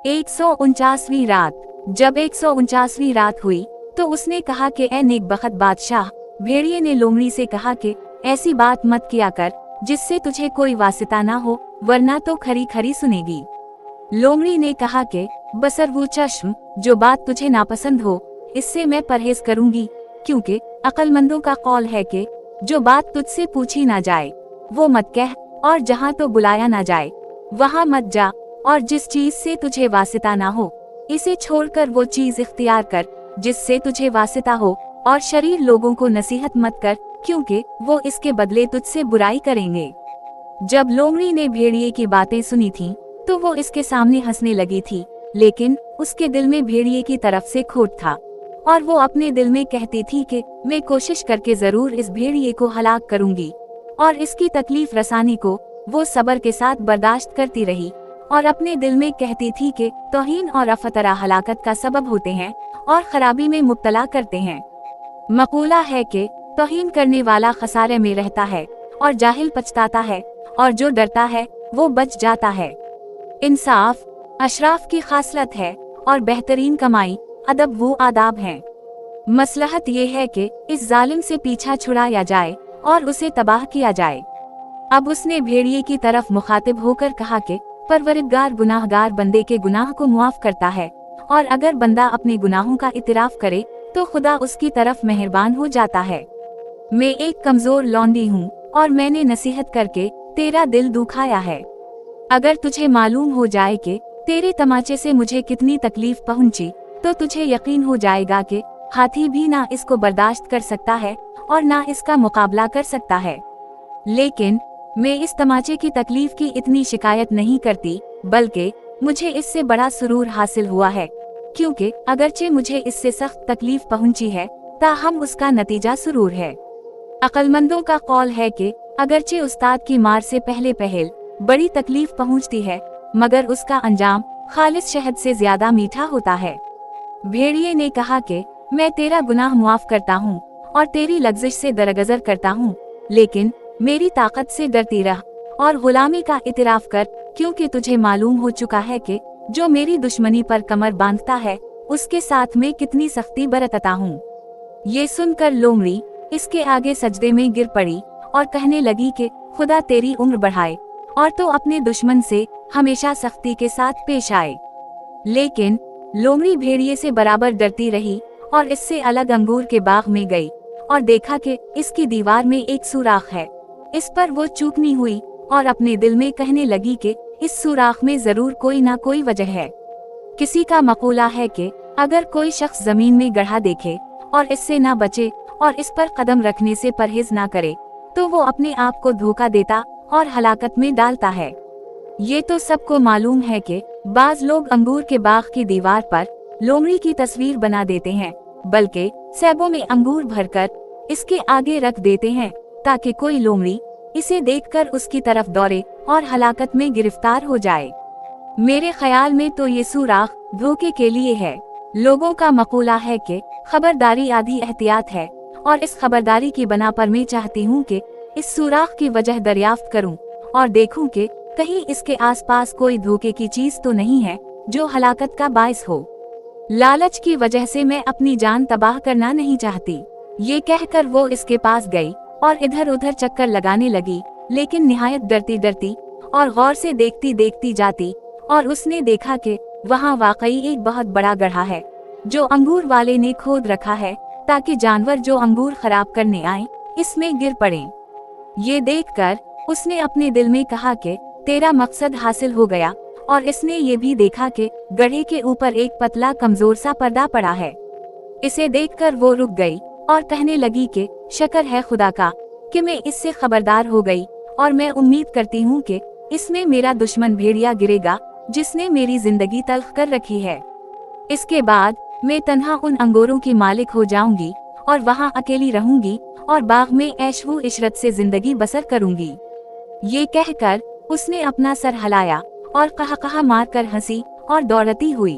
149वीं रात। जब 149वीं रात हुई तो उसने कहा कि ए नेकबख्त बादशाह, भेड़िए ने लोमड़ी से कहा कि ऐसी बात मत किया कर जिससे तुझे कोई वास्ता ना हो, वरना तो खरी खरी सुनेगी। लोमड़ी ने कहा कि बसर वो चश्म, जो बात तुझे नापसंद हो इससे मैं परहेज करूंगी, क्योंकि अक्लमंदों का कौल है कि जो बात तुझसे पूछी ना जाए वो मत कह, और जहाँ तो बुलाया ना जाए वहाँ मत जा, और जिस चीज से तुझे वास्ता ना हो इसे छोड़कर वो चीज इख्तियार कर जिससे तुझे वास्ता हो, और शरीर लोगों को नसीहत मत कर, क्योंकि वो इसके बदले तुझसे बुराई करेंगे। जब लोमड़ी ने भेड़िए की बातें सुनी थीं, तो वो इसके सामने हंसने लगी थी, लेकिन उसके दिल में भेड़िए की तरफ से खोट था, और वो अपने दिल में कहती थी कि मैं कोशिश करके जरूर इस भेड़िए को हलाक करूंगी। और इसकी तकलीफ रसानी को वो सब्र के साथ बर्दाश्त करती रही, और अपने दिल में कहती थी कि तौहीन और अफतरा हलाकत का सबब होते हैं और खराबी में मुब्तला करते हैं। मकूला है कि तौहीन करने वाला खसारे में रहता है और जाहिल पछताता है, और जो डरता है वो बच जाता है। इंसाफ अशराफ की खासलत है, और बेहतरीन कमाई अदब वो आदाब हैं। मसलहत ये है कि इस जालिम से पीछा छुड़ाया जाए और उसे तबाह किया जाए। अब उसने भेड़िए की तरफ मुखातिब होकर कहा कि परवरदिगार गुनाहगार बंदे के गुनाह को मुआफ करता है, और अगर बंदा अपने गुनाहों का इतराफ करे तो खुदा उसकी तरफ मेहरबान हो जाता है। मैं एक कमजोर लौंडी हूँ और मैंने नसीहत करके तेरा दिल दुखाया है। अगर तुझे मालूम हो जाए कि तेरे तमाचे से मुझे कितनी तकलीफ पहुंची, तो तुझे यकीन हो जाएगा कि हाथी भी ना इसको बर्दाश्त कर सकता है और ना इसका मुकाबला कर सकता है। लेकिन मैं इस तमाचे की तकलीफ की इतनी शिकायत नहीं करती, बल्कि मुझे इससे बड़ा सुरूर हासिल हुआ है, क्योंकि अगरचे मुझे इससे सख्त तकलीफ पहुंची है, ताहम उसका नतीजा सुरूर है। अक्लमंदों का कौल है कि अगरचे उस्ताद की मार से पहले पहल बड़ी तकलीफ पहुंचती है, मगर उसका अंजाम खालिस शहद से ज्यादा मीठा होता है। भेड़िए ने कहा कि मैं तेरा गुनाह मुआफ करता हूँ और तेरी लग्जिश से दरगजर करता हूँ, लेकिन मेरी ताकत से डरती रह और गुलामी का इतराफ कर, क्योंकि तुझे मालूम हो चुका है कि जो मेरी दुश्मनी पर कमर बांधता है उसके साथ मैं कितनी सख्ती बरतता हूँ। ये सुनकर लोमड़ी इसके आगे सजदे में गिर पड़ी और कहने लगी कि खुदा तेरी उम्र बढ़ाए और तो अपने दुश्मन से हमेशा सख्ती के साथ पेश आए। लेकिन लोमड़ी भेड़िए से बराबर डरती रही और इससे अलग अंगूर के बाग में गई और देखा कि इसकी दीवार में एक सुराख है। इस पर वो चूकनी हुई और अपने दिल में कहने लगी कि इस सुराख में जरूर कोई ना कोई वजह है। किसी का मकूला है कि अगर कोई शख्स जमीन में गड्ढा देखे और इससे ना बचे और इस पर कदम रखने से परहेज ना करे, तो वो अपने आप को धोखा देता और हलाकत में डालता है। ये तो सबको मालूम है कि बाज लोग अंगूर के बाग की दीवार पर लोमड़ी की तस्वीर बना देते हैं, बल्कि सेबों में अंगूर भरकर इसके आगे रख देते हैं ताकि कोई लोमड़ी इसे देखकर उसकी तरफ दौड़े और हलाकत में गिरफ्तार हो जाए। मेरे ख्याल में तो ये सुराख धोखे के लिए है। लोगों का मकूला है कि खबरदारी आधी एहतियात है, और इस खबरदारी की बना पर मैं चाहती हूँ कि इस सुराख की वजह दरियाफ्त करूँ और देखूँ कि कहीं इसके आसपास कोई धोखे की चीज तो नहीं है जो हलाकत का बायस हो। लालच की वजह से मैं अपनी जान तबाह करना नहीं चाहती। ये कहकर वो इसके पास गई और इधर उधर चक्कर लगाने लगी, लेकिन निहायत डरती डरती और गौर से देखती देखती जाती, और उसने देखा कि वहाँ वाकई एक बहुत बड़ा गड्ढा है जो अंगूर वाले ने खोद रखा है ताकि जानवर जो अंगूर खराब करने आए इसमें गिर पड़ें। ये देखकर उसने अपने दिल में कहा कि तेरा मकसद हासिल हो गया, और इसने ये भी देखा कि गड्ढे के ऊपर एक पतला कमजोर सा पर्दा पड़ा है। इसे देखकर वो रुक गई और कहने लगी कि शुक्र है खुदा का कि मैं इससे खबरदार हो गई, और मैं उम्मीद करती हूँ कि इसमें मेरा दुश्मन भेड़िया गिरेगा जिसने मेरी जिंदगी तल्ख कर रखी है। इसके बाद मैं तन्हा उन अंगूरों की मालिक हो जाऊंगी और वहाँ अकेली रहूंगी और बाग में ऐश व इशरत से जिंदगी बसर करूंगी। ये कहकर उसने अपना सर हिलाया और कहा मारकर हंसी और दौड़ती हुई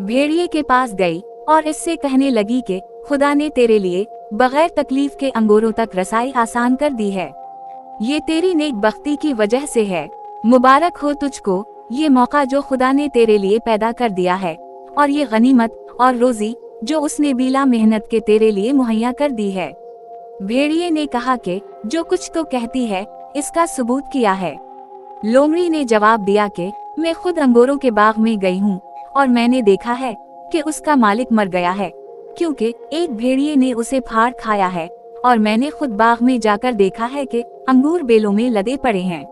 भेड़िए के पास गई और इससे कहने लगी कि खुदा ने तेरे लिए बगैर तकलीफ के अंगूरों तक रसाई आसान कर दी है। ये तेरी नेक बख्ती की वजह से है। मुबारक हो तुझको, ये मौका जो खुदा ने तेरे लिए पैदा कर दिया है, और ये गनीमत और रोजी जो उसने बिला मेहनत के तेरे लिए मुहैया कर दी है। भेड़िए ने कहा कि जो कुछ तो कहती है इसका सबूत क्या है। लोमड़ी ने जवाब दिया कि मैं खुद अंगूरों के बाग में गई हूँ और मैंने देखा है कि उसका मालिक मर गया है, क्योंकि एक भेड़िए ने उसे फाड़ खाया है, और मैंने खुद बाग में जाकर देखा है कि अंगूर बेलों में लदे पड़े हैं।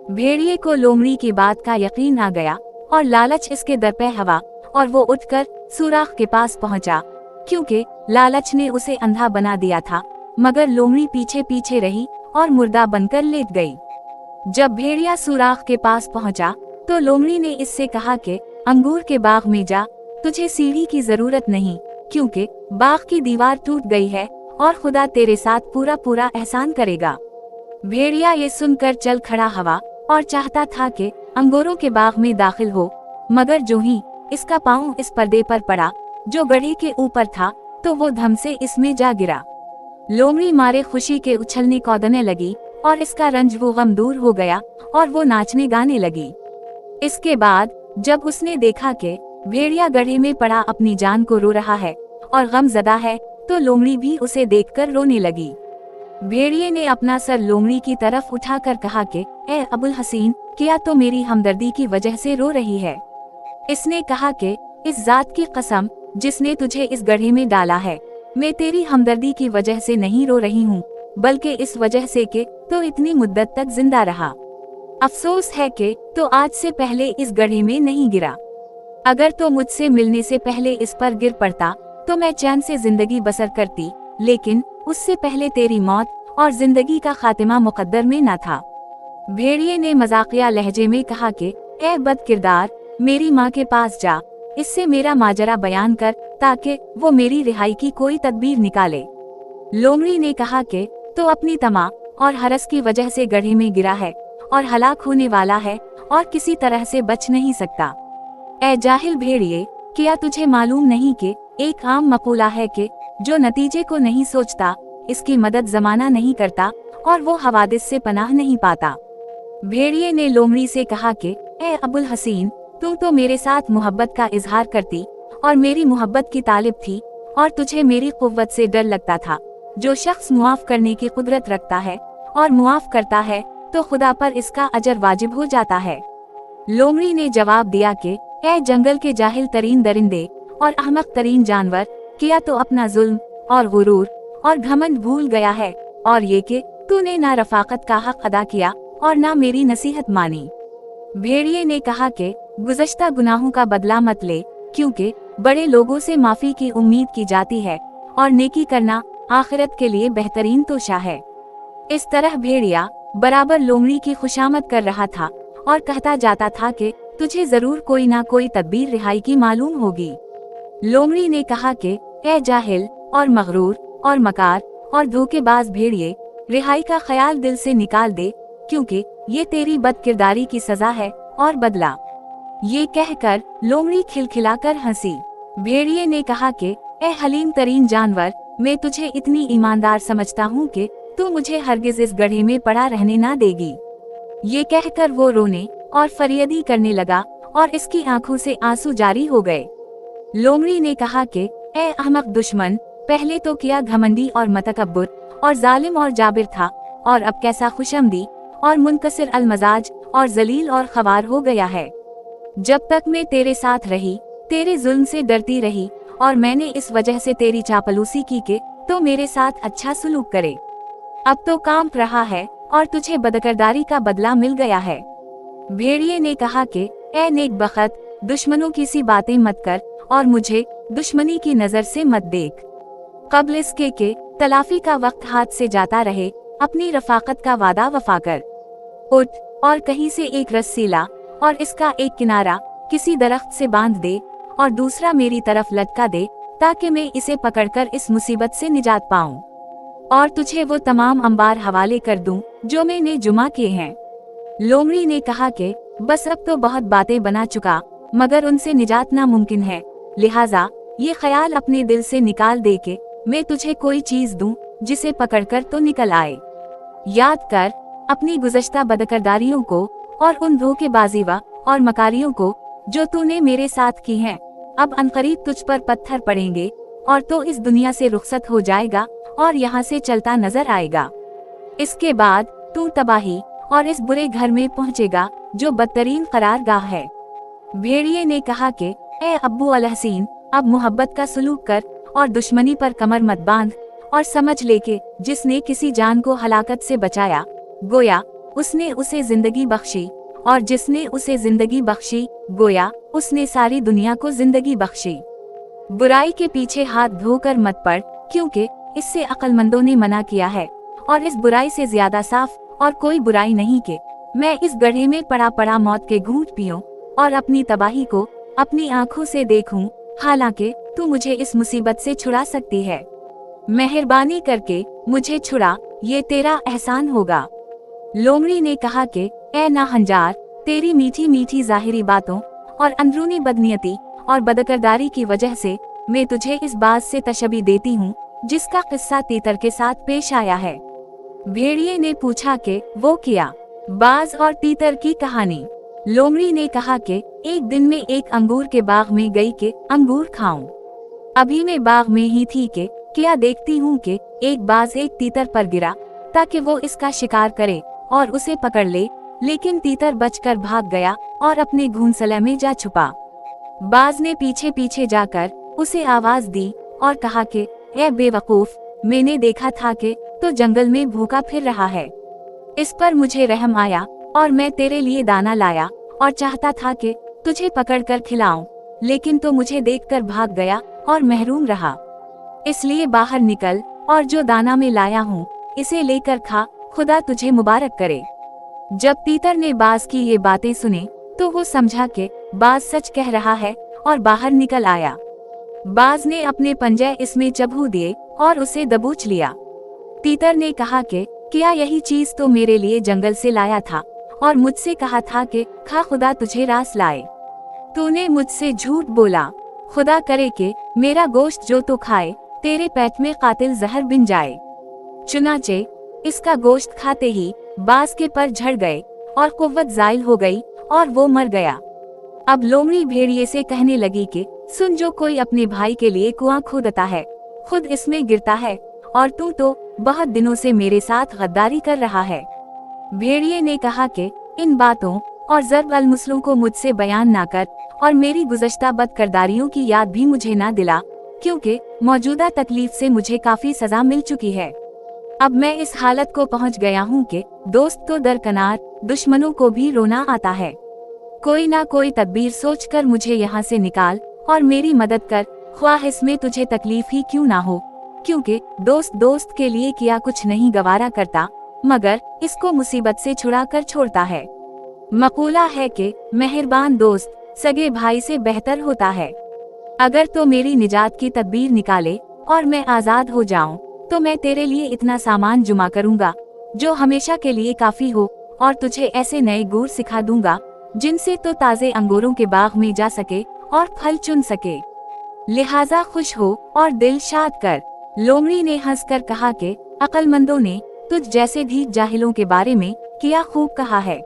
भेड़िए को लोमड़ी की बात का यकीन आ गया और लालच इसके दर पे हवा, और वो उठकर सुराख के पास पहुंचा, क्योंकि लालच ने उसे अंधा बना दिया था। मगर लोमड़ी पीछे पीछे रही और मुर्दा बनकर लेट गई। जब भेड़िया सुराख के पास पहुंचा तो लोमड़ी ने इससे कहा कि अंगूर के बाग में जा, तुझे सीढ़ी की जरूरत नहीं, क्योंकि बाग की दीवार टूट गई है और खुदा तेरे साथ पूरा पूरा एहसान करेगा। भेड़िया ये सुनकर चल खड़ा हवा और चाहता था कि अंगूरों के बाग में दाखिल हो, मगर जो ही इसका पांव इस पर्दे पर पड़ा जो गड्ढे के ऊपर था तो वो धम से इसमें जा गिरा। लोमड़ी मारे खुशी के उछलने कूदने लगी और इसका रंज वो गम दूर हो गया और वो नाचने गाने लगी। इसके बाद जब उसने देखा कि भेड़िया गड्ढे में पड़ा अपनी जान को रो रहा है और गम ज़दा है, तो लोमड़ी भी उसे देखकर रोने लगी। भेड़िए ने अपना सर लोमड़ी की तरफ उठाकर कहा कि ए अबुल हसीन, क्या तो मेरी हमदर्दी की वजह से रो रही है? इसने कहा कि इस जात की कसम जिसने तुझे इस गड्ढे में डाला है, मैं तेरी हमदर्दी की वजह से नहीं रो रही हूँ, बल्कि इस वजह से कि तो इतनी मुद्दत तक जिंदा रहा। अफसोस है कि तो आज से पहले इस गड्ढे में नहीं गिरा। अगर तो मुझसे मिलने से पहले इस पर गिर पड़ता तो मैं चैन से जिंदगी बसर करती, लेकिन उससे पहले तेरी मौत और जिंदगी का खातिमा मुकद्दर में न था। भेड़िए ने मजाकिया लहजे में कहा कि ए बदकिरदार, मेरी माँ के पास जा, इससे मेरा माजरा बयान कर ताकि वो मेरी रिहाई की कोई तदबीर निकाले। लोमड़ी ने कहा कि तो अपनी तमा और हरस की वजह से गड्ढे में गिरा है और हलाक होने वाला है और किसी तरह से बच नहीं सकता। ए जाहिल भेड़िए, क्या तुझे मालूम नहीं कि एक आम मकूला है कि जो नतीजे को नहीं सोचता इसकी मदद जमाना नहीं करता और वो हवादिस से पनाह नहीं पाता। भेड़िए ने लोमड़ी से कहा कि ए अबुल हसीन, तू तो मेरे साथ मोहब्बत का इजहार करती और मेरी मोहब्बत की तालिब थी, और तुझे मेरी कुव्वत से डर लगता था। जो शख्स मुआफ करने की कुदरत रखता है और मुआफ करता है तो खुदा पर इसका अजर वाजिब हो जाता है। लोमड़ी ने जवाब दिया कि ए जंगल के जाहिल तरीन दरिंदे और अहमक तरीन जानवर, क्या तो अपना जुल्म और गुरूर और घमंड भूल गया है, और ये कि तूने ना रफाकत का हक अदा किया और ना मेरी नसीहत मानी। भेड़िए ने कहा कि गुज़श्ता गुनाहों का बदला मत ले, क्योंकि बड़े लोगों से माफी की उम्मीद की जाती है और नेकी करना आखिरत के लिए बेहतरीन तोशा है। इस तरह भेड़िया बराबर लोमड़ी की खुशामद कर रहा था और कहता जाता था कि तुझे जरूर कोई ना कोई तदबीर रिहाई की मालूम होगी। लोमड़ी ने कहा कि ए जाहिल और मगरूर और मकार और धोखेबाज भेड़िए, रिहाई का ख्याल दिल से निकाल दे, क्योंकि ये तेरी बदकिरदारी की सजा है और बदला। ये कहकर लोमड़ी खिलखिलाकर हंसी। भेड़िए ने कहा कि ए हलीम तरीन जानवर, मैं तुझे इतनी ईमानदार समझता हूँ कि तू मुझे हरगिज इस गड्ढे में पड़ा रहने ना देगी। ये कहकर वो रोने और फरियादी करने लगा और इसकी आंखों से आंसू जारी हो गए। लोमड़ी ने कहा कि ए अहमक दुश्मन, पहले तो क्या घमंडी और मतकब्बुर और जालिम और जाबिर था, और अब कैसा खुशमदी और मुनकसिर अलमजाज और जलील और खवार हो गया है। जब तक मैं तेरे साथ रही तेरे जुल्म से डरती रही, और मैंने इस वजह से तेरी चापलूसी की कि तो मेरे साथ अच्छा सलूक करे। अब तो कांप रहा है और तुझे बदकिरदारी का बदला मिल गया है। भेड़िए ने कहा कि ए नेक बखत, दुश्मनों की सी बातें मत कर और मुझे दुश्मनी की नजर से मत देख। कब्ल इसके के तलाफी का वक्त हाथ से जाता रहे, अपनी रफाकत का वादा वफा कर। उठ और कहीं से एक रस्सी ला और इसका एक किनारा किसी दरख्त से बांध दे और दूसरा मेरी तरफ लटका दे, ताकि मैं इसे पकड़कर इस मुसीबत से निजात पाऊं और तुझे वो तमाम अंबार हवाले कर दूं जो मैंने जुमा किए हैं। लोमड़ी ने कहा कि बस अब तो बहुत बातें बना चुका, मगर उनसे निजात नामुमकिन है, लिहाजा ये ख्याल अपने दिल से निकाल दे के मैं तुझे कोई चीज दूं जिसे पकड़कर तो निकल आए। याद कर अपनी गुज़श्ता बदकिरदारियों को और उन धोखेबाजीवा और मकारियों को जो तूने मेरे साथ की हैं। अब अनकरीब तुझ पर पत्थर पड़ेंगे और तो इस दुनिया से रुखसत हो जाएगा और यहाँ से चलता नजर आएगा। इसके बाद तू तबाही और इस बुरे घर में पहुँचेगा जो बदतरीन करारगाह है। भेड़िए ने कहा कि ए अब्बू अल हसीन, अब मोहब्बत का सलूक कर और दुश्मनी पर कमर मत बांध, और समझ ले कि जिसने किसी जान को हलाकत से बचाया गोया उसने उसे जिंदगी बख्शी, और जिसने उसे जिंदगी बख्शी गोया उसने सारी दुनिया को जिंदगी बख्शी। बुराई के पीछे हाथ धोकर मत पड़, क्योंकि इससे अक्लमंदों ने मना किया है, और इस बुराई से ज्यादा साफ और कोई बुराई नहीं कि मैं इस गड्ढे में पड़ा पड़ा मौत के घूंट पीऊं और अपनी तबाही को अपनी आंखों से देखूं। हालांकि तू मुझे इस मुसीबत से छुड़ा सकती है, मेहरबानी करके मुझे छुड़ा, ये तेरा एहसान होगा। लोमड़ी ने कहा कि ए नाहंजार, तेरी मीठी मीठी जाहिरी बातों और अंदरूनी बदनीयती और बदकरदारी की वजह से मैं तुझे इस बात से तशबी देती हूँ जिसका किस्सा तीतर के साथ पेश आया है। भेड़िए ने पूछा कि वो क्या? बाज और तीतर की कहानी। लोमड़ी ने कहा कि एक दिन में एक अंगूर के बाग में गई कि अंगूर खाऊं। अभी मैं बाग में ही थी कि क्या देखती हूँ कि एक बाज एक तीतर पर गिरा ताकि वो इसका शिकार करे और उसे पकड़ ले, लेकिन तीतर बचकर भाग गया और अपने घोंसले में जा छुपा। बाज ने पीछे पीछे जाकर उसे आवाज दी और कहा कि ए बेवकूफ, मैंने देखा था कि तो जंगल में भूखा फिर रहा है। इस पर मुझे रहम आया और मैं तेरे लिए दाना लाया और चाहता था कि तुझे पकड़कर खिलाऊं, लेकिन तो मुझे देखकर भाग गया और महरूम रहा। इसलिए बाहर निकल और जो दाना मैं लाया हूँ इसे लेकर खा, खुदा तुझे मुबारक करे। जब तीतर ने बाज की ये बातें सुने तो वो समझा कि बाज सच कह रहा है और बाहर निकल आया। बाज ने अपने पंजे इसमें चबू दिए और उसे दबोच लिया। तीतर ने कहा कि क्या यही चीज तो मेरे लिए जंगल से लाया था और मुझसे कहा था कि खा, खुदा तुझे रास लाए। तूने मुझसे झूठ बोला। खुदा करे कि मेरा गोश्त जो तो खाए तेरे पेट में कातिल जहर बिन जाए। चुनाचे इसका गोश्त खाते ही बाज के पर झड़ गए और कुव्वत जायल हो गई और वो मर गया। अब लोमड़ी भेड़िए से कहने लगी कि सुन, जो कोई अपने भाई के लिए कुआं खोदता है खुद इसमें गिरता है, और तू तो बहुत दिनों से मेरे साथ गद्दारी कर रहा है। भेड़िए ने कहा कि इन बातों और ज़र्ब अल मुस्लिम को मुझसे बयान ना कर और मेरी गुज़श्ता बदकिरदारियों की याद भी मुझे ना दिला, क्योंकि मौजूदा तकलीफ से मुझे काफी सजा मिल चुकी है। अब मैं इस हालत को पहुंच गया हूं कि दोस्त तो दरकनार, दुश्मनों को भी रोना आता है। कोई ना कोई तदबीर सोचकर मुझे यहाँ से निकाल और मेरी मदद कर, ख्वाह इसमें तुझे तकलीफ ही क्यों ना हो, क्योंकि दोस्त दोस्त के लिए किया कुछ नहीं गवारा करता, मगर इसको मुसीबत से छुड़ा कर छोड़ता है। मकूला है कि मेहरबान दोस्त सगे भाई से बेहतर होता है। अगर तो मेरी निजात की तदबीर निकाले और मैं आजाद हो जाऊं, तो मैं तेरे लिए इतना सामान जुमा करूंगा जो हमेशा के लिए काफी हो, और तुझे ऐसे नए गुर सिखा दूंगा जिनसे तो ताजे अंगूरों के बाग में जा सके और फल चुन सके। लिहाजा खुश हो और दिल शाद कर। लोमड़ी ने हंसकर कहा कि अक्लमंदों ने तुझ जैसे ढीठ जाहिलों के बारे में किया खूब कहा है।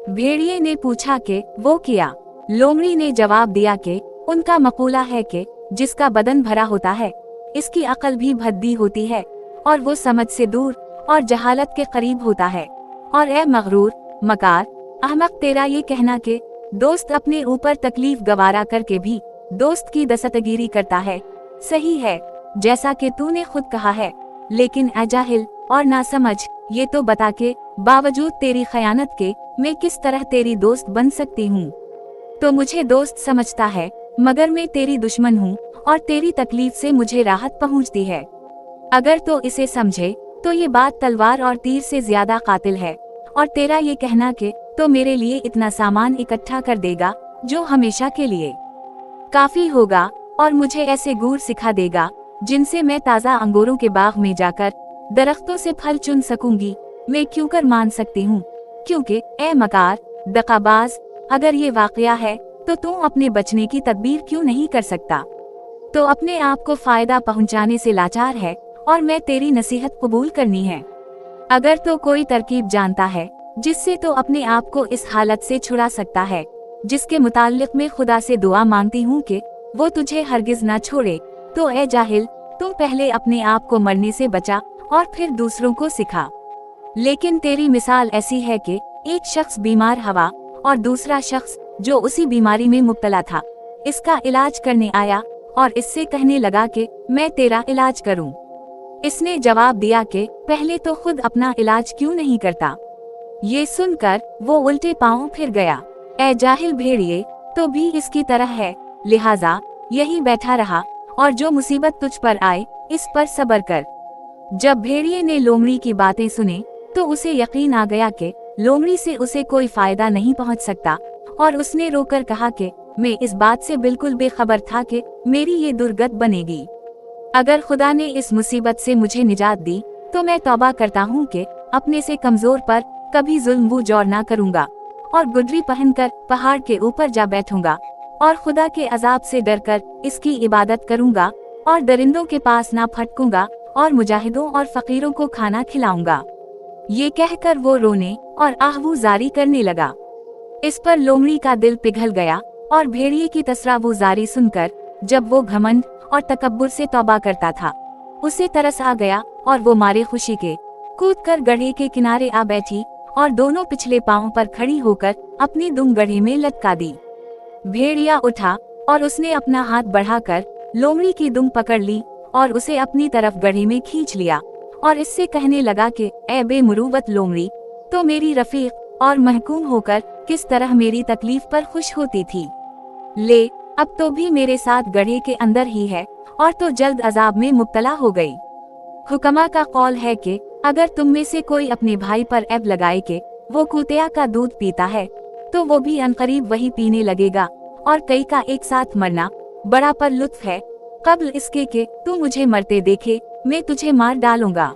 भेड़िए ने पूछा कि वो किया? लोमड़ी ने जवाब दिया कि उनका मकूला है कि जिसका बदन भरा होता है इसकी अकल भी भद्दी होती है, और वो समझ से दूर और जहालत के करीब होता है। और ए मगरूर, मकार, अहमक, तेरा ये कहना कि दोस्त अपने ऊपर तकलीफ गवारा करके भी दोस्त की दस्तगीरी करता है, सही है जैसा कि तूने खुद कहा है, लेकिन अजाहिल और नासमझ, ये तो बता के बावजूद तेरी खयानत के मैं किस तरह तेरी दोस्त बन सकती हूँ? तो मुझे दोस्त समझता है, मगर मैं तेरी दुश्मन हूँ और तेरी तकलीफ से मुझे राहत पहुँचती है। अगर तो इसे समझे तो ये बात तलवार और तीर से ज्यादा कातिल है, और तेरा ये कहना कि तो मेरे लिए इतना सामान इकट्ठा कर देगा जो हमेशा के लिए काफी होगा, और मुझे ऐसे गुर सिखा देगा जिनसे मैं ताज़ा अंगूरों के बाग में जाकर दरख्तों से फल चुन सकूंगी, मैं क्यों कर मान सकती हूँ? क्योंकि ए मकार, दकाबाज, अगर ये वाकया है तो तू अपने बचने की तदबीर क्यों नहीं कर सकता? तो अपने आप को फायदा पहुंचाने से लाचार है और मैं तेरी नसीहत कबूल करनी है। अगर तो कोई तरकीब जानता है जिससे तो अपने आप को इस हालत से छुड़ा सकता है जिसके मुताल्लिक मैं खुदा से दुआ मांगती हूँ कि वो तुझे हरगिज ना छोड़े। तो ए जाहिल, तुम पहले अपने आप को मरने से बचा और फिर दूसरों को सिखा। लेकिन तेरी मिसाल ऐसी है कि एक शख्स बीमार हवा और दूसरा शख्स जो उसी बीमारी में मुब्तला था इसका इलाज करने आया और इससे कहने लगा कि मैं तेरा इलाज करूं। इसने जवाब दिया कि पहले तो खुद अपना इलाज क्यों नहीं करता। ये सुनकर वो उल्टे पांव फिर गया। ए जाहिल भेड़िए, तो भी इसकी तरह है, लिहाजा यही बैठा रहा और जो मुसीबत तुझ पर आए इस पर सब्र कर। जब भेड़िए ने लोमड़ी की बातें सुने तो उसे यकीन आ गया कि लोमड़ी से उसे कोई फायदा नहीं पहुंच सकता और उसने रोकर कहा कि मैं इस बात से बिल्कुल बेखबर था कि मेरी ये दुर्गत बनेगी। अगर खुदा ने इस मुसीबत से मुझे निजात दी तो मैं तौबा करता हूँ कि अपने से कमजोर पर कभी जुल्म वो जौर ना करूँगा और गुदरी पहनकर पहाड़ के ऊपर जा बैठूंगा और खुदा के अजाब से डरकर इसकी इबादत करूँगा और दरिंदों के पास ना फटकूंगा और मुजाहिदों और फकीरों को खाना खिलाऊंगा। ये कहकर वो रोने और आहवू जारी करने लगा। इस पर लोमड़ी का दिल पिघल गया और भेड़िए की तसरावू जारी सुनकर जब वो घमंड और तकब्बुर से तौबा करता था उसे तरस आ गया और वो मारे खुशी के कूदकर गड्ढे के किनारे आ बैठी और दोनों पिछले पांवों पर खड़ी होकर अपनी दुम गड्ढे में लटका दी। भेड़िया उठा और उसने अपना हाथ बढ़ाकर लोमड़ी की दुम पकड़ ली और उसे अपनी तरफ गड्ढे में खींच लिया और इससे कहने लगा कि ए बेमुरूवत लोमड़ी, तो मेरी रफीक और महकूम होकर किस तरह मेरी तकलीफ पर खुश होती थी। ले, अब तो भी मेरे साथ गड्ढे के अंदर ही है और तो जल्द अजाब में मुब्तला हो गई। हुक्मा का कौल है कि अगर तुम में से कोई अपने भाई पर ऐब लगाए कि वो कुतिया का दूध पीता है तो वो भी अनकरीब वही पीने लगेगा और कई का एक साथ मरना बड़ा पर लुत्फ है कब्ल इसके कि तू मुझे मरते देखे मैं तुझे मार डालूंगा।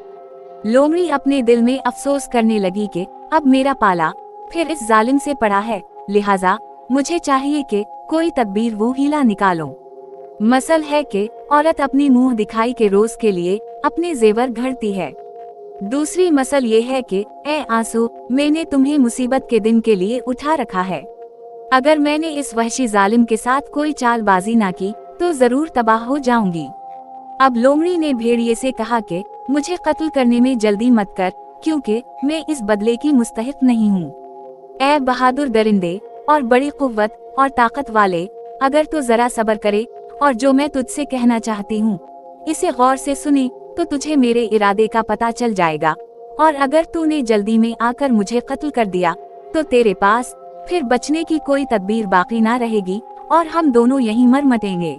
लोमड़ी अपने दिल में अफसोस करने लगी कि अब मेरा पाला फिर इस जालिम से पड़ा है, लिहाजा मुझे चाहिए कि कोई तदबीर वो हीला निकालो। मसल है कि औरत अपनी मुंह दिखाई के रोज के लिए अपने जेवर घड़ती है। दूसरी मसल ये है कि ए आंसू, मैंने तुम्हें मुसीबत के दिन के लिए उठा रखा है। अगर मैंने इस वहशी जालिम के साथ कोई चालबाजी ना की तो जरूर तबाह हो जाऊंगी। अब लोमड़ी ने भेड़िए से कहा कि मुझे कत्ल करने में जल्दी मत कर, क्योंकि मैं इस बदले की मुस्तहिक नहीं हूँ। ए बहादुर दरिंदे और बड़ी कुव्वत और ताकत वाले, अगर तो जरा सब्र करे और जो मैं तुझसे कहना चाहती हूँ इसे गौर से सुने तो तुझे मेरे इरादे का पता चल जाएगा, और अगर तूने जल्दी में आकर मुझे कत्ल कर दिया तो तेरे पास फिर बचने की कोई तदबीर बाकी ना रहेगी और हम दोनों यहीं मर मटेंगे।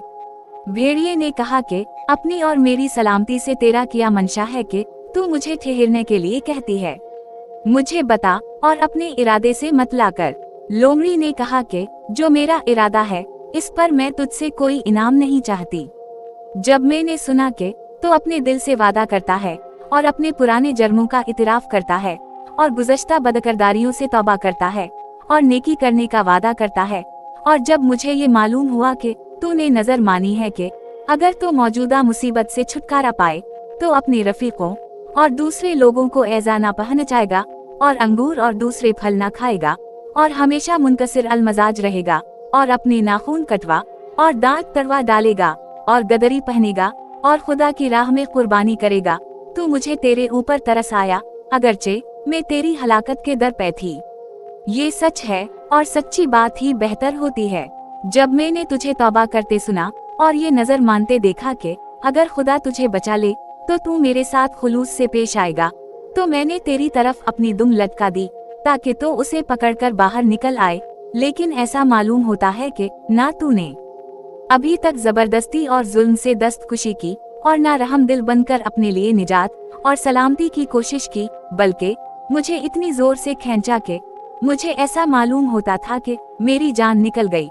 भेड़िए ने कहा कि अपनी और मेरी सलामती से तेरा क्या मंशा है कि तू मुझे ठहरने के लिए कहती है, मुझे बता और अपने इरादे से मत लाकर। लोमड़ी ने कहा कि जो मेरा इरादा है इस पर मैं तुझसे कोई इनाम नहीं चाहती। जब मैंने सुना कि तो अपने दिल से वादा करता है और अपने पुराने जर्मों का इतराफ करता है और गुज़श्ता बदकिरदारियों से तौबा करता है और नेकी करने का वादा करता है, और जब मुझे ये मालूम हुआ कि तूने नजर मानी है कि अगर तो मौजूदा मुसीबत से छुटकारा पाए तो अपने रफीकों और दूसरे लोगों को ऐज़ा ना पहुंचाएगा और अंगूर और दूसरे फल ना खाएगा और हमेशा मुनकसिर अलमजाज रहेगा और अपने नाखून कटवा और दांत तड़वा डालेगा और गदरी पहनेगा और खुदा की राह में कुर्बानी करेगा, तो मुझे तेरे ऊपर तरस आया, अगरचे मैं तेरी हलाकत के दर पे थी। ये सच है और सच्ची बात ही बेहतर होती है। जब मैंने तुझे तौबा करते सुना और ये नजर मानते देखा कि अगर खुदा तुझे बचा ले तो तू मेरे साथ खुलूस से पेश आएगा, तो मैंने तेरी तरफ अपनी दुम लटका दी ताकि तो उसे पकड़कर बाहर निकल आए, लेकिन ऐसा मालूम होता है कि ना तूने अभी तक जबरदस्ती और जुल्म से दस्तकुशी की और ना रहम दिल बनकर अपने लिए निजात और सलामती की कोशिश की, बल्कि मुझे इतनी जोर से खींचा कि मुझे ऐसा मालूम होता था कि मेरी जान निकल गई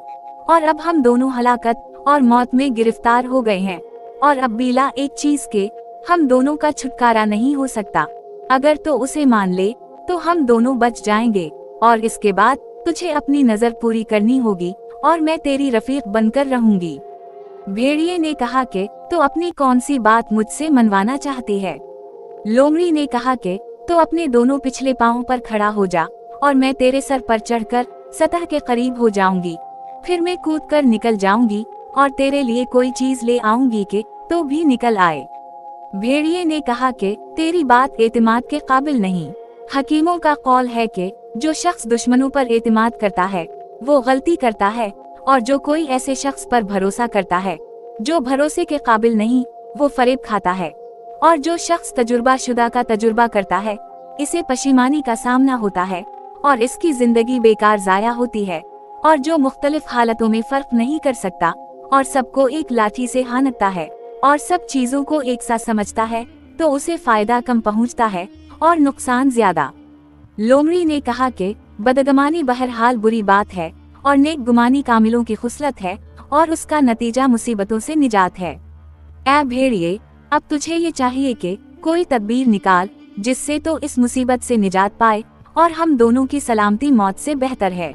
और अब हम दोनों हलाकत और मौत में गिरफ्तार हो गए हैं, और अब बिला एक चीज के हम दोनों का छुटकारा नहीं हो सकता। अगर तो उसे मान ले तो हम दोनों बच जाएंगे, और इसके बाद तुझे अपनी नजर पूरी करनी होगी और मैं तेरी रफीक बनकर रहूंगी। भेड़िए ने कहा कि तो अपनी कौन सी बात मुझसे मनवाना चाहती है। लोमड़ी ने कहा कि तो अपने दोनों पिछले पांवों पर खड़ा हो जा और मैं तेरे सर पर चढ़कर सतह के करीब हो जाऊंगी, फिर मैं कूदकर निकल जाऊंगी और तेरे लिए कोई चीज ले आऊंगी कि तो भी निकल आए। भेड़िए ने कहा कि तेरी बात एतमाद के काबिल नहीं। हकीमों का कौल है कि जो शख्स दुश्मनों पर एतमाद करता है वो गलती करता है, और जो कोई ऐसे शख्स पर भरोसा करता है जो भरोसे के काबिल नहीं वो फरेब खाता है, और जो शख्स तजुर्बा शुदा का तजुर्बा करता है इसे पशीमानी का सामना होता है और इसकी जिंदगी बेकार जाया होती है, और जो मुख्तलिफ हालतों में फर्क नहीं कर सकता और सबको एक लाठी से हानकता है और सब चीजों को एक सा समझता है तो उसे फायदा कम पहुंचता है और नुकसान ज्यादा। लोमड़ी ने कहा कि बदगमानी बहरहाल बुरी बात है और नेक गुमानी कामिलों की खुसलत है और उसका नतीजा मुसीबतों से निजात है। ऐ भेड़िए, अब तुझे ये चाहिए कि कोई तदबीर निकाल जिससे तो इस मुसीबत से निजात पाए और हम दोनों की सलामती मौत से बेहतर है।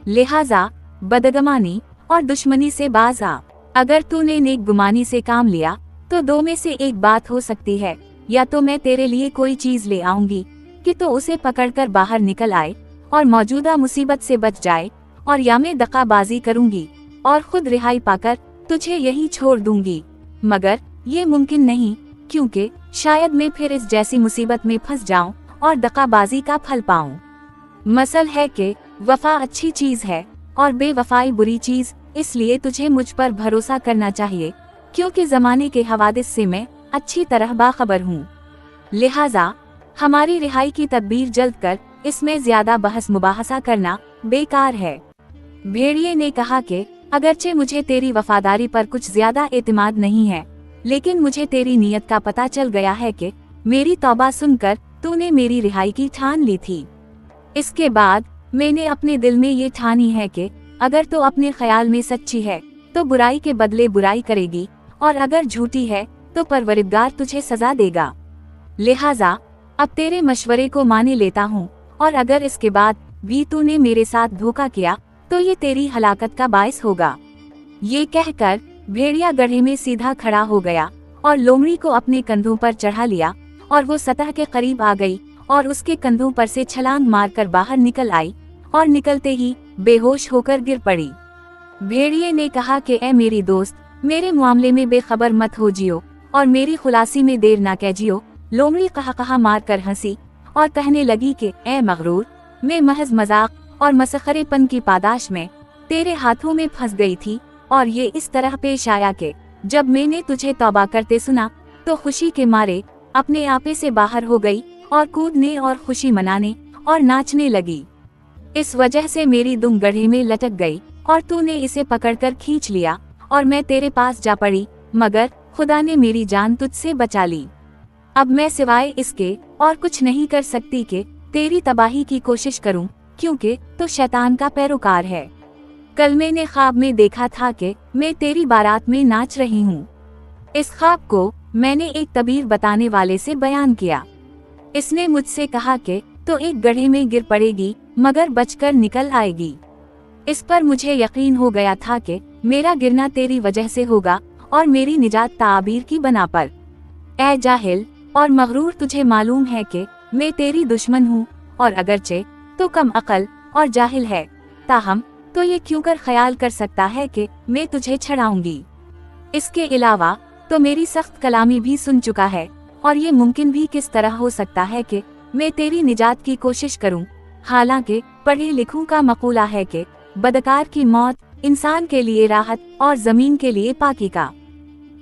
लिहाजा बदगमानी और दुश्मनी से बाज आ। अगर तूने नेक गुमानी से काम लिया तो दो में से एक बात हो सकती है, या तो मैं तेरे लिए कोई चीज ले आऊंगी कि तो उसे पकड़कर बाहर निकल आए और मौजूदा मुसीबत से बच जाए, और या मैं दगाबाजी करूंगी और खुद रिहाई पाकर तुझे यहीं छोड़ दूंगी। मगर ये मुमकिन नहीं, क्योंकि शायद मैं फिर इस जैसी मुसीबत में फंस जाऊं और दगाबाजी का फल पाऊं। मसल है कि वफा अच्छी चीज है और बेवफाई बुरी चीज, इसलिए तुझे मुझ पर भरोसा करना चाहिए, क्योंकि जमाने के हवादिस से मैं अच्छी तरह बाखबर हूँ। लिहाजा हमारी रिहाई की तदबीर जल्द कर, इसमें ज्यादा बहस मुबाहसा करना बेकार है। भेड़िए ने कहा कि अगरचे मुझे तेरी वफादारी पर कुछ ज्यादा एतमाद नहीं है, लेकिन मुझे तेरी नीयत का पता चल गया है कि मेरी तौबा सुनकर तूने मेरी रिहाई की ठान ली थी। इसके बाद मैंने अपने दिल में ये ठानी है कि अगर तो अपने ख्याल में सच्ची है तो बुराई के बदले बुराई करेगी, और अगर झूठी है तो परवरिदगार तुझे सजा देगा। लिहाजा अब तेरे मशवरे को माने लेता हूँ, और अगर इसके बाद भी तूने मेरे साथ धोखा किया तो ये तेरी हलाकत का बायस होगा। ये कहकर भेड़िया गड्ढे में सीधा खड़ा हो गया और लोमड़ी को अपने कंधों पर चढ़ा लिया, और वो सतह के करीब आ गई और उसके कंधों पर से छलांग मारकर बाहर निकल आई, और निकलते ही बेहोश होकर गिर पड़ी। भेड़िए ने कहा कि ए मेरी दोस्त, मेरे मामले में बेखबर मत हो जियो और मेरी खुलासी में देर ना कीजियो। लोमड़ी कहा मारकर हंसी और कहने लगी कि ए मगरूर, मैं महज मजाक और मसखरेपन की पादाश में तेरे हाथों में फंस गई थी, और ये इस तरह पेश आया कि जब मैंने तुझे तौबा करते सुना तो खुशी के मारे अपने आपे से बाहर हो गई और कूदने और खुशी मनाने और नाचने लगी। इस वजह से मेरी दुम गड्ढे में लटक गई और तूने इसे पकड़कर खींच लिया और मैं तेरे पास जा पड़ी, मगर खुदा ने मेरी जान तुझसे बचा ली। अब मैं सिवाय इसके और कुछ नहीं कर सकती कि तेरी तबाही की कोशिश करूं, क्योंकि तो शैतान का पैरोकार है। कल मैंने ख्वाब में देखा था कि मैं तेरी बारात में नाच रही हूँ। इस ख्वाब को मैंने एक तबीर बताने वाले से बयान किया। इसने मुझसे कहा कि तो एक गड्ढे में गिर पड़ेगी मगर बचकर निकल आएगी। इस पर मुझे यकीन हो गया था कि मेरा गिरना तेरी वजह से होगा और मेरी निजात ताबीर की बना पर। ऐ जाहिल और मगरूर, तुझे मालूम है कि मैं तेरी दुश्मन हूँ, और अगरचे तो कम अकल और जाहिल है, ताहम तो ये क्यों कर ख्याल कर सकता है कि मैं तुझे छड़ाऊंगी। इसके अलावा तो मेरी सख्त कलामी भी सुन चुका है, और ये मुमकिन भी किस तरह हो सकता है कि मैं तेरी निजात की कोशिश करूं, हालांकि पढ़े लिखूं का मकूला है कि बदकार की मौत इंसान के लिए राहत और जमीन के लिए पाकी का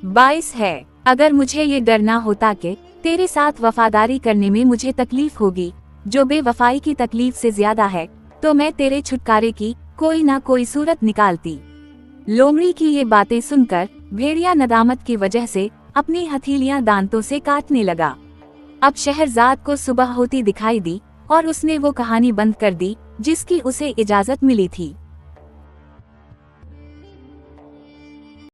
बाइस है। अगर मुझे ये डर ना होता कि तेरे साथ वफादारी करने में मुझे तकलीफ होगी, जो बेवफाई की तकलीफ से ज्यादा है, तो मैं तेरे छुटकारे की कोई ना कोई सूरत निकालती। लोमड़ी की ये बातें सुनकर भेड़िया नदामत की वजह से अपनी हथेलियां दांतों से काटने लगा। अब शहरजाद को सुबह होती दिखाई दी और उसने वो कहानी बंद कर दी जिसकी उसे इजाजत मिली थी।